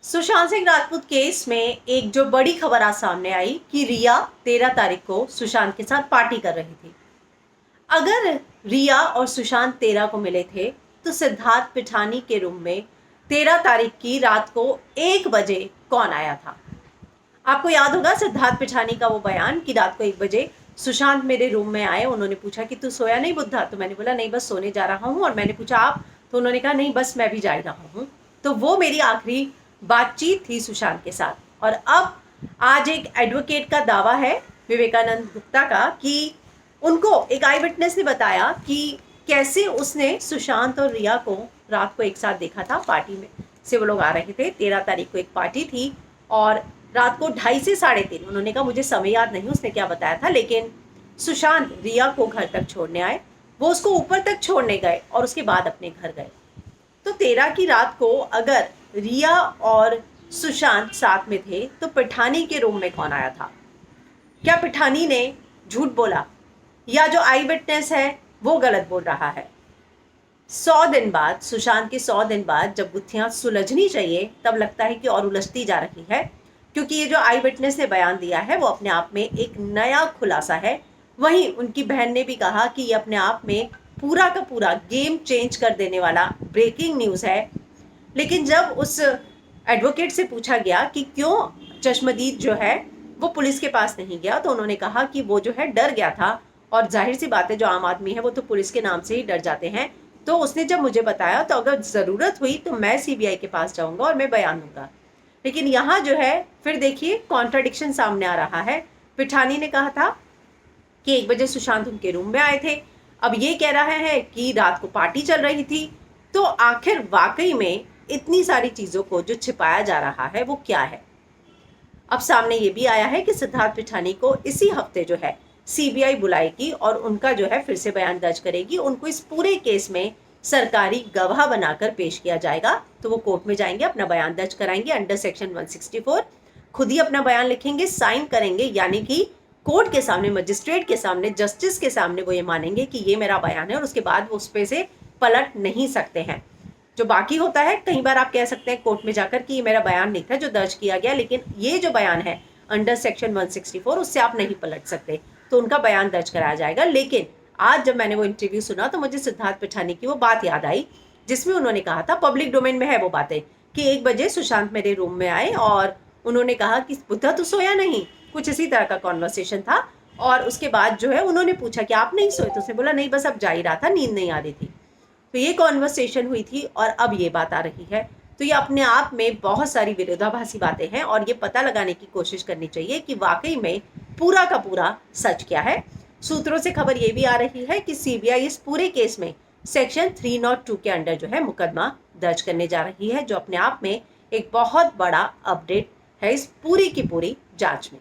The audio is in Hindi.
सुशांत सिंह राजपूत केस में एक जो बड़ी खबर आज सामने आई कि रिया 13 तारीख को सुशांत के साथ पार्टी कर रही थी। अगर रिया और सुशांत 13 को मिले थे तो सिद्धार्थ पिठानी के रूम में 13 तारीख की रात को 1 बजे कौन आया था? आपको याद होगा सिद्धार्थ पिठानी का वो बयान कि रात को 1 बजे सुशांत मेरे रूम में आए। उन्होंने पूछा कि तू सोया नहीं बुद्धा? तो मैंने बोला नहीं, बस सोने जा रहा हूँ। और मैंने पूछा आप? तो उन्होंने कहा नहीं, बस मैं भी जा रहा हूँ। तो वो मेरी आखिरी बातचीत थी सुशांत के साथ। और अब आज एक एडवोकेट का दावा है विवेकानंद गुप्ता का कि उनको एक आई विटनेस ने बताया कि कैसे उसने सुशांत और रिया को रात को एक साथ देखा था। पार्टी में से वो लोग आ रहे थे। 13 तारीख को एक पार्टी थी और रात को 2:30 से 3:30। उन्होंने कहा मुझे समय याद नहीं उसने क्या बताया था, लेकिन सुशांत रिया को घर तक छोड़ने आए, वो उसको ऊपर तक छोड़ने गए और उसके बाद अपने घर गए। तो 13 की रात को अगर रिया और सुशांत साथ में थे तो पिठानी के रूम में कौन आया था? क्या पिठानी ने झूठ बोला या जो आई विटनेस है वो गलत बोल रहा है? 100 दिन बाद, सुशांत के 100 दिन बाद जब गुत्थियां सुलझनी चाहिए तब लगता है कि और उलझती जा रही है, क्योंकि ये जो आई विटनेस ने बयान दिया है वो अपने आप में एक नया खुलासा है। वहीं उनकी बहन ने भी कहा कि ये अपने आप में पूरा का पूरा गेम चेंज कर देने वाला ब्रेकिंग न्यूज़ है। लेकिन जब उस एडवोकेट से पूछा गया कि क्यों चश्मदीद जो है वो पुलिस के पास नहीं गया, तो उन्होंने कहा कि वो जो है डर गया था। और जाहिर सी बात है, जो आम आदमी है वो तो पुलिस के नाम से ही डर जाते हैं। तो उसने जब मुझे बताया तो अगर ज़रूरत हुई तो मैं सीबीआई के पास जाऊंगा और मैं बयान दूंगा। लेकिन यहाँ जो है फिर देखिए कॉन्ट्राडिक्शन सामने आ रहा है। पिठानी ने कहा था कि 1 बजे सुशांत उनके रूम में आए थे, अब ये कह रहा है कि रात को पार्टी चल रही थी। तो आखिर वाकई में इतनी सारी चीज़ों को जो छिपाया जा रहा है वो क्या है? अब सामने ये भी आया है कि सिद्धार्थ पिठानी को इसी हफ्ते जो है सीबीआई बुलाएगी और उनका जो है फिर से बयान दर्ज करेगी। उनको इस पूरे केस में सरकारी गवाह बनाकर पेश किया जाएगा। तो वो कोर्ट में जाएंगे, अपना बयान दर्ज कराएंगे अंडर सेक्शन 164, खुद ही अपना बयान लिखेंगे, साइन करेंगे, यानी कि कोर्ट के सामने, मजिस्ट्रेट के सामने, जस्टिस के सामने वो ये मानेंगे कि ये मेरा बयान है और उसके बाद वो उस पे से पलट नहीं सकते हैं। जो बाकी होता है, कई बार आप कह सकते हैं कोर्ट में जाकर कि ये मेरा बयान नहीं था जो दर्ज किया गया, लेकिन ये जो बयान है अंडर सेक्शन 164 उससे आप नहीं पलट सकते। तो उनका बयान दर्ज कराया जाएगा। लेकिन आज जब मैंने वो इंटरव्यू सुना तो मुझे सिद्धार्थ पिठानी की वो बात याद आई जिसमें उन्होंने कहा था, पब्लिक डोमेन में है वो बातें, कि 1 बजे सुशांत मेरे रूम में आए और उन्होंने कहा कि बुद्धा तो सोया नहीं, कुछ इसी तरह का कॉन्वर्सेशन था। और उसके बाद जो है उन्होंने पूछा कि आप नहीं सोए? तो उसने बोला नहीं, बस अब जा ही रहा था, नींद नहीं आ रही थी। तो ये कॉन्वर्सेशन हुई थी और अब ये बात आ रही है। तो ये अपने आप में बहुत सारी विरोधाभासी बातें हैं और ये पता लगाने की कोशिश करनी चाहिए कि वाकई में पूरा का पूरा सच क्या है। सूत्रों से खबर ये भी आ रही है कि सीबीआई इस पूरे केस में सेक्शन 302 के अंडर जो है मुकदमा दर्ज करने जा रही है, जो अपने आप में एक बहुत बड़ा अपडेट है इस पूरी की पूरी जांच में।